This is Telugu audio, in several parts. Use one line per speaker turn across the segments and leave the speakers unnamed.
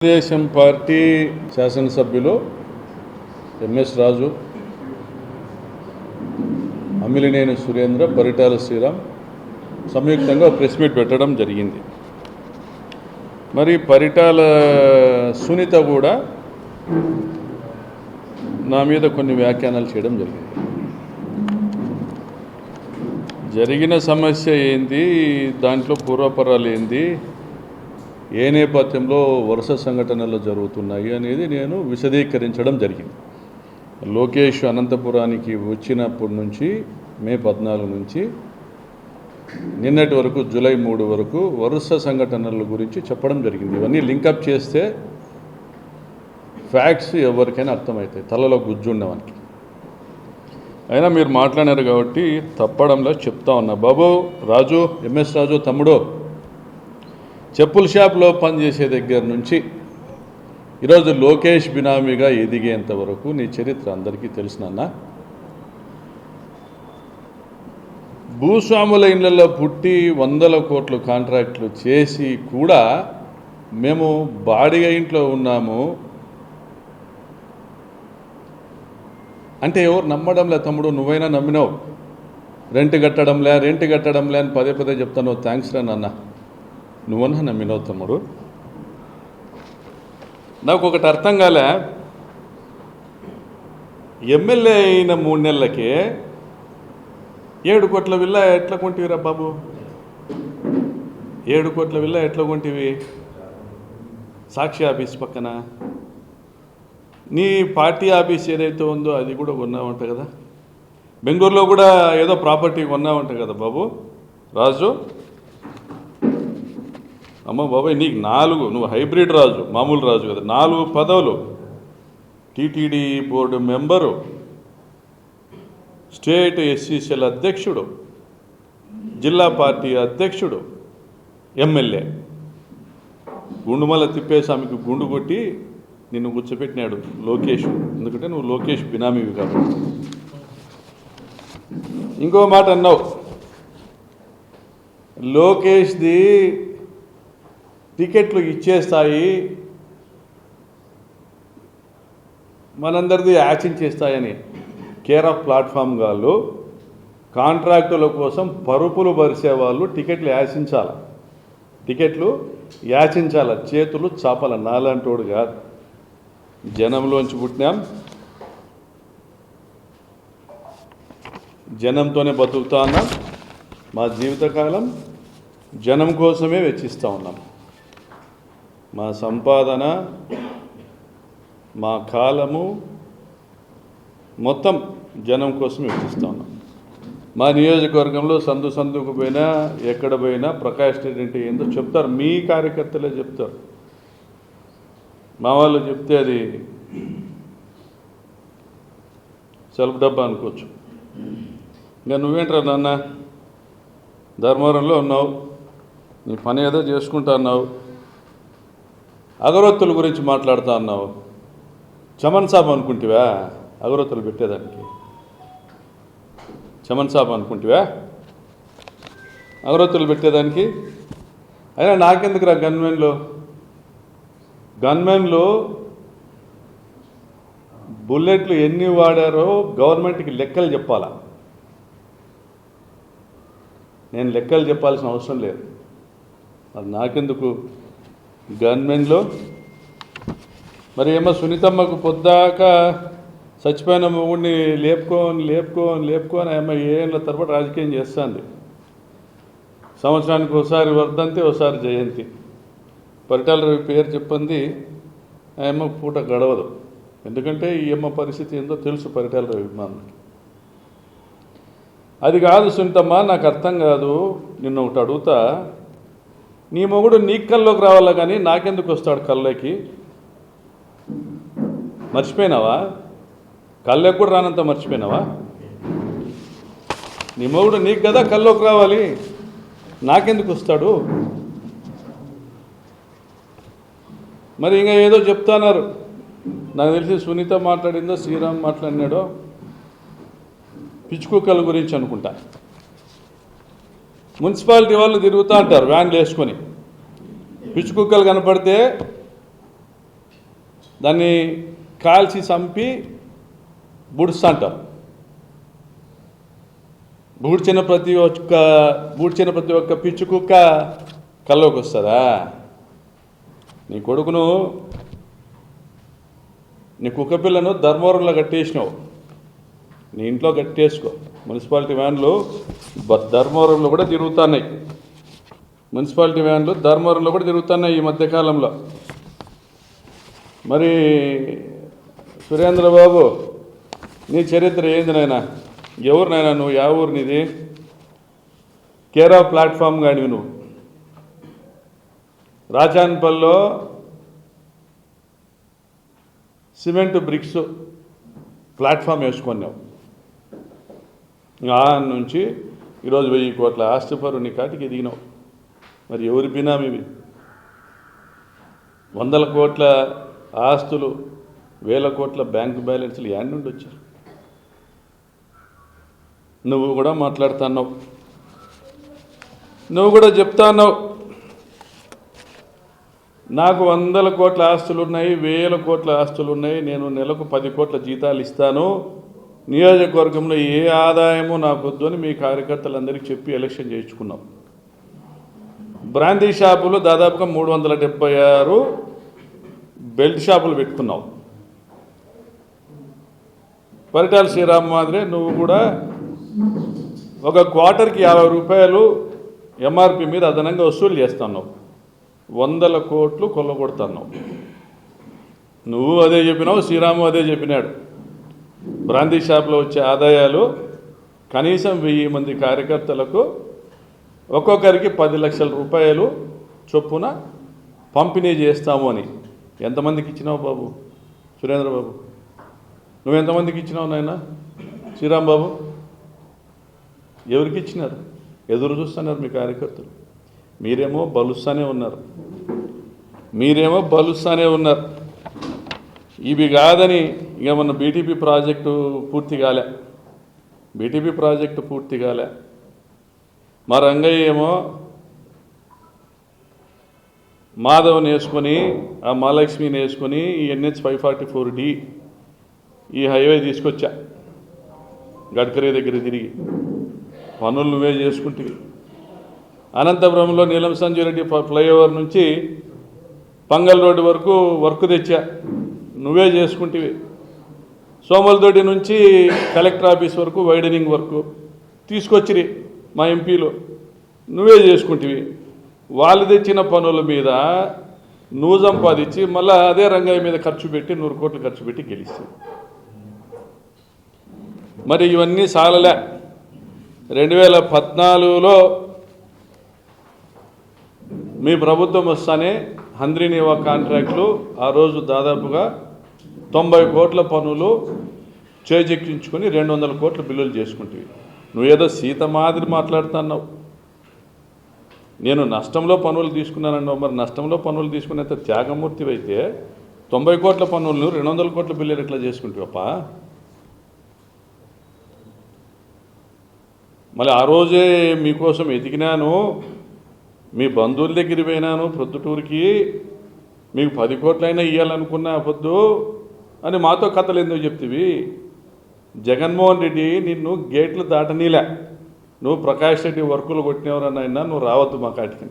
తెలుగుదేశం పార్టీ శాసనసభ్యులు ఎంఎస్ రాజు, అమిలినేని సురేంద్ర, పరిటాల శ్రీరామ్ సంయుక్తంగా ప్రెస్ మీట్ పెట్టడం జరిగింది. మరి పరిటాల సునీత కూడా నా మీద కొన్ని వ్యాఖ్యానాలు చేయడం జరిగింది. జరిగిన సమస్య ఏంది, దాంట్లో పూర్వపరాలు ఏంది, ఏ నేపథ్యంలో వరుస సంఘటనలు జరుగుతున్నాయి అనేది నేను విశదీకరించడం జరిగింది. లోకేష్ అనంతపురానికి వచ్చినప్పటి నుంచి మే 14 నుంచి నిన్నటి వరకు జూలై 3 వరకు వరుస సంఘటనల గురించి చెప్పడం జరిగింది. ఇవన్నీ లింకప్ చేస్తే ఫ్యాక్ట్స్ ఎవరికైనా అర్థమవుతాయి, తలలో గుజ్జున్నవానికి. అయినా మీరు మాట్లాడారు కాబట్టి తప్పడంలో చెప్తా ఉన్నా. బాబు రాజు, ఎంఎస్ రాజు తమ్ముడు, చెప్పుల షాప్లో పనిచేసే దగ్గర నుంచి ఈరోజు లోకేష్ బినామీగా ఎదిగేంత వరకు నీ చరిత్ర అందరికీ తెలుసునన్నా. భూస్వాముల ఇళ్లలో పుట్టి 100 కోట్లు కాంట్రాక్టులు చేసి కూడా మేము బాడిగ ఇంట్లో ఉన్నాము అంటే ఎవరు నమ్మడంలే. తమ్ముడు నువ్వైనా నమ్మినావు. రెంట్ కట్టడంలే అని పదే చెప్తాను. థ్యాంక్స్ రా నాన్న, నువ్వన్నా నమ్మినావు తమ్ముడు. నాకు ఒకటి అర్థం కాలే, ఎమ్మెల్యే అయిన 3 నెలలకే 7 కోట్ల విల్లా ఎట్లా కొంటివిరా బాబు? 7 కోట్ల విల్లా ఎట్లా కొంటివి? సాక్షి ఆఫీస్ పక్కన నీ పార్టీ ఆఫీస్ ఏదైతే ఉందో అది కూడా కొన్నావంట కదా. బెంగళూరులో కూడా ఏదో ప్రాపర్టీ కొన్నావంట కదా బాబు రాజు. అమ్మ బాబాయ్, నీకు 4, నువ్వు హైబ్రిడ్ రాజు, మామూలు రాజు కదా. 4 పదవులు: TTD board member, state SCCL అధ్యక్షుడు, జిల్లా పార్టీ అధ్యక్షుడు, ఎమ్మెల్యే. గుండుమల తిప్పేస్వామికి గుండు కొట్టి నిన్ను కూర్చోపెట్టినాడు లోకేష్. ఎందుకంటే నువ్వు లోకేష్ బినామీవి కాబట్టి. ఇంకో మాట అన్నావు, లోకేష్ది టికెట్లు ఇచ్చేస్తాయి, మనందరిది యాచించేస్తాయని. కేర్ ఆఫ్ ప్లాట్ఫామ్ వాళ్ళు కాంట్రాక్టుల కోసం పరుపులు పరిసేవాళ్ళు టికెట్లు యాచించాల, చేతులు చాపాల. నాలంటోడు కాదు, జనంలోంచి పుట్టినాం, జనంతోనే బతుకుతా ఉన్నాం. మా జీవితకాలం జనం కోసమే వెచ్చిస్తూ ఉన్నాం. మా సంపాదన, మా కాలము మొత్తం జనం కోసం వెచ్చిస్తూ ఉన్నాం. మా నియోజకవర్గంలో సందుకు పోయినా, ఎక్కడ పోయినా ప్రకాష్ రెడ్డి అంటే ఏందో చెప్తారు, మీ కార్యకర్తలే చెప్తారు. మా వాళ్ళు చెప్తే అది సెల్ఫ్ డబ్బా అనుకోవచ్చు. ఇంకా నువ్వేంట్రా నాన్న, ధర్మవరంలో ఉన్నావు, నీ పని ఏదో చేసుకుంటా అన్నావు, అగరొత్తుల గురించి మాట్లాడుతూ అన్నావు. చమన్ సాబ్ అనుకుంటివా అగరొత్తులు పెట్టేదానికి? చమన్ సాబ్ అనుకుంటివా అగరొత్తులు పెట్టేదానికి? అయినా నాకెందుకురా గన్మెన్లో బుల్లెట్లు ఎన్ని వాడారో గవర్నమెంట్కి లెక్కలు చెప్పాలా. నేను లెక్కలు చెప్పాల్సిన అవసరం లేదు. అది నాకెందుకు గన్మెన్లో? మరి ఏమో సునీతమ్మకు పొద్దాక చచ్చిపోయిన మొగుడిని లేపుకొని ఏమో ఏళ్ళ తరబడి రాజకీయం చేస్తుంది. సంవత్సరానికి ఒకసారి వర్ధంతి, ఒకసారి జయంతి. పరిటాల రవి పేరు చెప్పింది ఏమో పూట గడవదు. ఎందుకంటే ఈ అమ్మ పరిస్థితి ఏందో తెలుసు పరిటాల రవి మనకి. అది కాదు సునీతమ్మ, నాకు అర్థం కాదు. నిన్ను ఒకటి అడుగుతా, నీ మొగుడు నీ కల్లోకి రావాలా కానీ నాకెందుకు వస్తాడు కల్లోకి? మర్చిపోయినావా? కల్లోకి కూడా రానంత మర్చిపోయినావా? నీ మొగుడు నీకు కదా కల్లోకి రావాలి, నాకెందుకు వస్తాడు? మరి ఇంకా ఏదో చెప్తున్నారు. నాకు తెలిసి సునీత మాట్లాడిందో శ్రీరామ్ మాట్లాడినాడో పిచ్చుకుక్కల గురించి అనుకుంటా. మున్సిపాలిటీ వాళ్ళు తిరుగుతూ అంటారు వ్యాన్లు వేసుకొని. పిచ్చుకుక్కలు కనపడితే దాన్ని కాల్చి చంపి బుడుస్తుంటాం. బూడ్చిన ప్రతి ఒక్క పిచ్చు కుక్క కల్లోకి వస్తుందా? నీ కొడుకును, నీ కుక్క పిల్లను ధర్మవరంలో కట్టేసినావు, నీ ఇంట్లో కట్టేసుకో. మున్సిపాలిటీ వ్యాన్లు ధర్మవరంలో కూడా తిరుగుతున్నాయి. మున్సిపాలిటీ వ్యాన్లు ధర్మవరంలో కూడా తిరుగుతున్నాయి ఈ మధ్యకాలంలో. మరి సురేంద్రబాబు, నీ చరిత్ర ఏంది నాయనా? ఎవరు నాయనా నువ్వు? యా ఊరు నీది? కేర్ ఆఫ్ ప్లాట్ఫామ్ కానివి నువ్వు. రాజాన్పల్లిలో సిమెంట్ బ్రిక్స్ ప్లాట్ఫామ్ వేసుకున్నావు. ఆ నుంచి ఈరోజు 1000 కోట్ల ఆస్తిపరుని కాటికి ఎదిగినావు. మరి ఎవరి బినామీవి? 100 కోట్ల ఆస్తులు, 1000 కోట్ల బ్యాంకు బ్యాలెన్స్లు యాడ్ నుండి వచ్చారు. నువ్వు కూడా మాట్లాడుతున్నావు, నువ్వు కూడా చెప్తాన్నావు నాకు 100 కోట్ల ఆస్తులు ఉన్నాయి, 1000 కోట్ల ఆస్తులు ఉన్నాయి, నేను నెలకు 10 కోట్ల జీతాలు ఇస్తాను, నియోజకవర్గంలో ఏ ఆదాయము నాకు వద్దు అని మీ కార్యకర్తలందరికీ చెప్పి ఎలక్షన్ చేయించుకున్నాం. బ్రాందీ షాపులు దాదాపుగా 376 బెల్ట్ షాపులు పెట్టుకున్నావు. పరిటాల శ్రీరామ్ మాదిరే నువ్వు కూడా ఒక క్వార్టర్కి 50 రూపాయలు ఎంఆర్పి మీద అదనంగా వసూలు చేస్తున్నావు. 100 కోట్లు కొల్లగొడుతున్నావు. నువ్వు అదే చెప్పినావు, శ్రీరాము అదే చెప్పినాడు. బ్రాందీ షాప్లో వచ్చే ఆదాయాలు కనీసం 1000 మంది కార్యకర్తలకు ఒక్కొక్కరికి 10 లక్షల రూపాయలు చొప్పున పంపిణీ చేస్తాము అని. ఎంతమందికి ఇచ్చినావు బాబు? సురేంద్రబాబు, నువ్వు ఎంతమందికి ఇచ్చినావు నాయన? శ్రీరామ్ బాబు, ఎవరికి ఇచ్చినారు? ఎదురు చూస్తున్నారు మీ కార్యకర్తలు. మీరేమో బలుస్తానే ఉన్నారు. ఇవి కాదని ఇక మన బీటీపీ ప్రాజెక్టు పూర్తి కాలే. మా రంగయ్య ఏమో మాధవ్ని వేసుకొని, ఆ మహాలక్ష్మిని వేసుకొని ఈ NH 544D ఈ హైవే తీసుకొచ్చా. గడ్కరీ దగ్గర తిరిగి పనులు నువ్వే చేసుకుంటివి. అనంతపురంలో నీలం సంజయ్ రెడ్డి ఫ్లైఓవర్ నుంచి పంగల్ రోడ్డు వరకు వర్క్ తెచ్చా, నువ్వే చేసుకుంటివి. సోమలదొడ్డి నుంచి కలెక్టర్ ఆఫీస్ వరకు వైడనింగ్ వర్క్ తీసుకొచ్చిరి మా ఎంపీలు, నువ్వే చేసుకుంటివి. వాళ్ళు తెచ్చిన పనుల మీద నువ్వు సంపాదించి మళ్ళీ అదే రంగయ్య మీద ఖర్చు పెట్టి 100 కోట్లు ఖర్చు పెట్టి గెలిస్తావు. మరి ఇవన్నీ సాలలే. 2014లో మీ ప్రభుత్వం వస్తానే హంద్రీనివా కాంట్రాక్టులు ఆ రోజు దాదాపుగా 90 కోట్ల పనులు చేజెక్కించుకొని 200 కోట్ల బిల్లులు చేసుకుంటేవి. నువ్వేదో సీత మాదిరి మాట్లాడుతున్నావు. నేను నష్టంలో పనులు తీసుకున్నానన్నావు. మరి నష్టంలో పనులు తీసుకునేంత త్యాగమూర్తివి అయితే 90 కోట్ల పనులను 200 కోట్ల బిల్లులు ఎట్లా చేసుకుంటావప్పా? మళ్ళీ ఆ రోజే మీకోసం ఎదిగినాను, మీ బంధువుల దగ్గర పోయినాను ప్రొద్దుటూరికి, మీకు 10 కోట్లైనా ఇవ్వాలనుకున్నా పొద్దు అని మాతో కథలు ఎందుకు చెప్తివి? జగన్మోహన్ రెడ్డి నిన్ను గేట్లు దాటనీలే. నువ్వు ప్రకాష్ రెడ్డి వర్కులు కొట్టినవరనైనా నువ్వు రావద్దు మా కాటికి.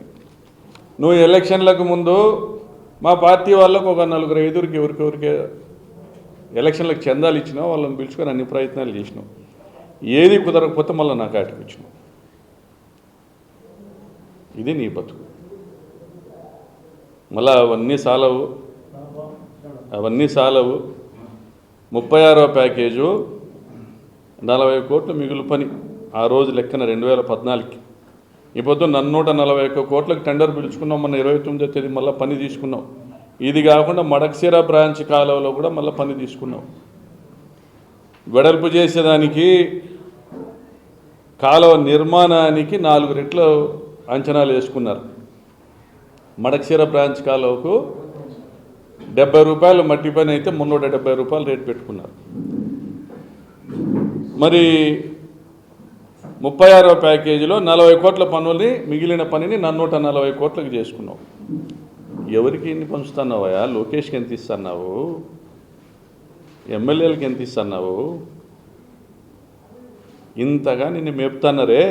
నువ్వు ఎలక్షన్లకు ముందు మా పార్టీ వాళ్ళకు ఒక 4-5 ఎవరికెవరికి ఎలక్షన్లకు చందాలు ఇచ్చినావు, వాళ్ళని పిలుచుకొని అన్ని ప్రయత్నాలు చేసినావు. ఏది కుదరకపోతే మళ్ళీ నా కాటికి వచ్చినావు. ఇది నీ బతుకు. మళ్ళీ అవన్నీ సాలవు. 36వ ప్యాకేజు 40 కోట్లు మిగులు పని ఆ రోజు లెక్కన 2014కి. ఈ పొద్దు 141 కోట్లకు టెండర్ పిలుచుకున్నాం. మన 29వ తేదీ మళ్ళీ పని తీసుకున్నాం. ఇది కాకుండా మడక్సిర బ్రాంచ్ కాలువలో కూడా మళ్ళీ పని తీసుకున్నాం. వెడల్పు చేసేదానికి, కాలువ నిర్మాణానికి 4 రెట్లు అంచనాలు వేసుకున్నారు. మడక్సిర బ్రాంచ్ కాలువకు 70 రూపాయలు మట్టి పని అయితే 370 రూపాయలు రేటు పెట్టుకున్నారు. మరి 36వ ప్యాకేజీలో 40 కోట్ల పనుల్ని, మిగిలిన పనిని 140 కోట్లకు చేసుకున్నాం. ఎవరికి ఎన్ని పంచుతున్నావా? లోకేష్కి ఎంత ఇస్తున్నావు? ఎమ్మెల్యేలకి ఎంత ఇస్తున్నావు? ఇంతగా నిన్ను మేపుతున్నారే.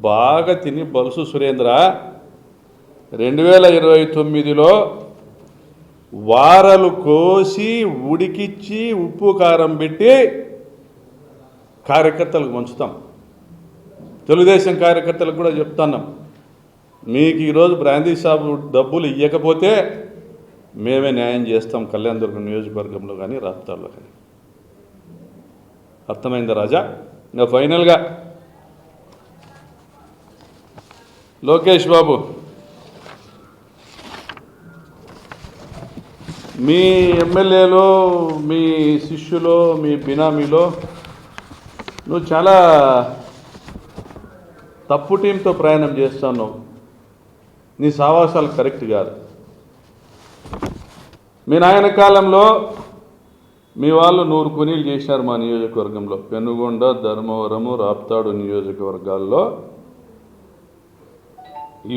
బాగా తిని బలుసు సురేంద్ర. 2029లో వారలు కోసి ఉడికిచ్చి ఉప్పు కారం పెట్టి కార్యకర్తలకు పంచుతాం. తెలుగుదేశం కార్యకర్తలకు కూడా చెప్తున్నాం, మీకు ఈరోజు బ్రాందీ షాపు డబ్బులు ఇవ్వకపోతే మేమే న్యాయం చేస్తాం కళ్యాణదుర్గం నియోజకవర్గంలో కానీ రాప్తాడులో కానీ. అర్థమైందా రాజా? ఇంకా ఫైనల్గా లోకేష్ బాబు, మీ ఎమ్మెల్యేలో, మీ శిష్యులో, మీ బినామీలో నువ్వు చాలా తప్పు టీంతో ప్రయాణం చేస్తున్నావు. నీ సావాసాలు కరెక్ట్ కాదు. మీ నాయన కాలంలో మీ వాళ్ళు 100 కూనీలు చేశారు మా నియోజకవర్గంలో. పెనుగొండ, ధర్మవరము, రాప్తాడు నియోజకవర్గాల్లో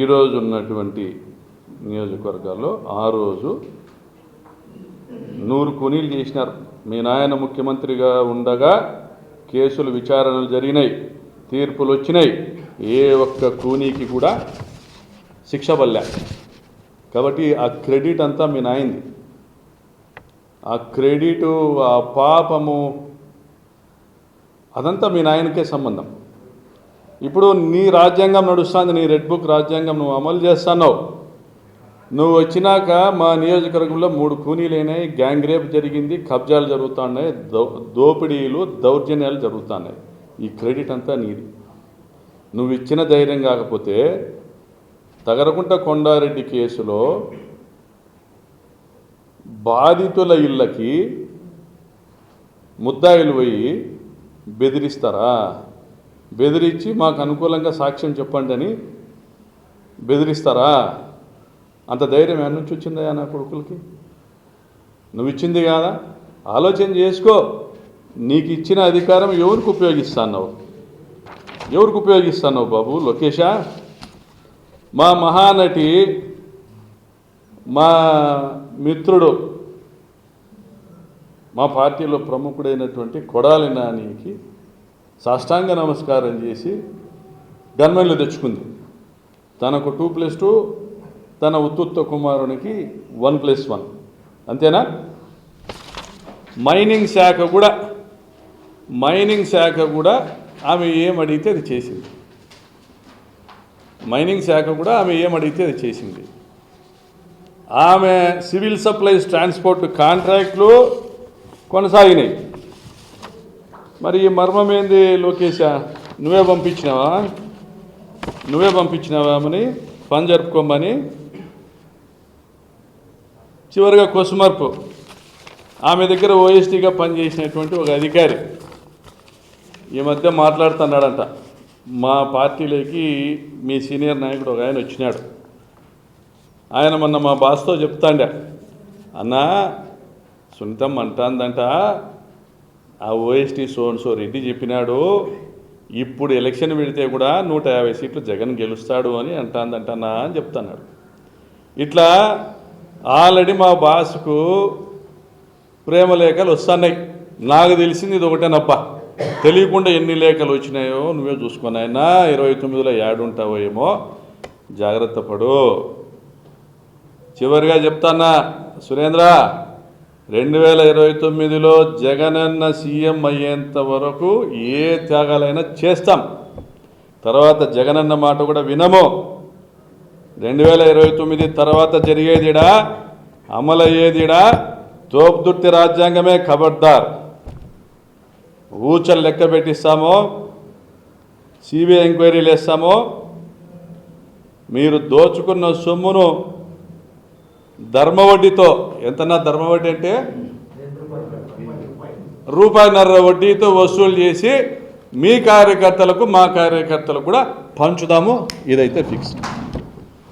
ఈరోజు ఉన్నటువంటి నియోజకవర్గాల్లో ఆ రోజు 100 కూనీలు చేసినారు. మీ నాయన ముఖ్యమంత్రిగా ఉండగా కేసులు విచారణలు జరిగినాయి, తీర్పులు వచ్చినాయి. ఏ ఒక్క కూనీకి కూడా శిక్ష పడలే. కాబట్టి ఆ క్రెడిట్ అంతా మీ నాయనది. ఆ క్రెడిటు, ఆ పాపము అదంతా మీ నాయనకే సంబంధం. ఇప్పుడు నీ రాజ్యాంగం నడుస్తుంది, నీ రెడ్ బుక్ రాజ్యాంగం నువ్వు అమలు చేస్తున్నావు. నువ్వు వచ్చినాక మా నియోజకవర్గంలో 3 కూనీలైనాయి, గ్యాంగ్ రేప్ జరిగింది, కబ్జాలు జరుగుతున్నాయి, దోపిడీలు, దౌర్జన్యాలు జరుగుతున్నాయి. ఈ క్రెడిట్ అంతా నీది. నువ్వు ఇచ్చిన ధైర్యం కాకపోతే తగరకుంట కొండారెడ్డి కేసులో బాధితుల ఇళ్ళకి ముద్దాయిలు పోయి బెదిరిస్తారా? బెదిరించి మాకు అనుకూలంగా సాక్ష్యం చెప్పండి అని బెదిరిస్తారా? అంత ధైర్యం ఎక్కడి నుంచి వచ్చిందయ్యా నా కొడుకులకి? నువ్వు ఇచ్చింది కాదా? ఆలోచన చేసుకో. నీకు ఇచ్చిన అధికారం ఎవరికి ఉపయోగిస్తున్నావు? ఎవరికి ఉపయోగిస్తున్నావు బాబు లోకేషా? మా మహానటి, మా మిత్రుడు, మా పార్టీలో ప్రముఖుడైనటువంటి కొడాలి నానికి సాష్టాంగ నమస్కారం చేసి గన్మెన్లు తెచ్చుకుంది. తనకు 2+2, తన ఉత్తుత్త కుమారునికి 1+1. అంతేనా? మైనింగ్ శాఖ కూడా ఆమె ఏమడిగితే అది చేసింది. మైనింగ్ శాఖ కూడా ఆమె ఏమడిగితే అది చేసింది. ఆమె సివిల్ సప్లైస్ ట్రాన్స్పోర్ట్ కాంట్రాక్ట్లు కొనసాగినాయి. మరి ఈ మర్మం ఏంది లోకేషా? నువ్వే పంపించినావా అని పని జరుపుకోమని. చివరిగా కొసుమర్పు ఆమె దగ్గర ఓఎస్టీగా పనిచేసినటువంటి ఒక అధికారి ఈ మధ్య మాట్లాడుతున్నాడంట. మా పార్టీలోకి మీ సీనియర్ నాయకుడు ఒక ఆయన వచ్చినాడు. ఆయన మొన్న మా బాస్తో చెప్తాండా, అన్నా సునీతం అంటాందంట, ఆ ఓఎస్టీ సోన్సో రెడ్డి చెప్పినాడు, ఇప్పుడు ఎలక్షన్ పెడితే కూడా 150 సీట్లు జగన్ గెలుస్తాడు అని అంటాందంటనా అని చెప్తున్నాడు. ఇట్లా ఆల్రెడీ మా బాస్కు ప్రేమ లేఖలు వస్తున్నాయి. నాకు తెలిసింది ఇది ఒకటేనబ్బా, తెలియకుండా ఎన్ని లేఖలు వచ్చినాయో నువ్వే చూసుకున్నాయన్నా. 29లో యాడుంటావో ఏమో, జాగ్రత్త పడు. చివరిగా చెప్తానా సురేంద్ర, 2029లో జగనన్న సీఎం అయ్యేంత వరకు ఏ త్యాగాలైనా చేస్తాం. తర్వాత జగనన్న మాట కూడా వినము. 2029 తర్వాత జరిగేదిడా, అమలయ్యేదిడా తోపుదుర్తి రాజ్యాంగమే. ఖబర్దార్. ఊచలు లెక్క పెట్టిస్తామో, సిబిఐ ఎంక్వైరీలు వేస్తామో. మీరు దోచుకున్న సొమ్మును ధర్మవడ్డీతో, ఎంతన్నా ధర్మవడ్డీ అంటే ₹1.5 వడ్డీతో వసూలు చేసి మీ కార్యకర్తలకు, మా కార్యకర్తలకు కూడా పంచుదాము. ఇదైతే ఫిక్స్.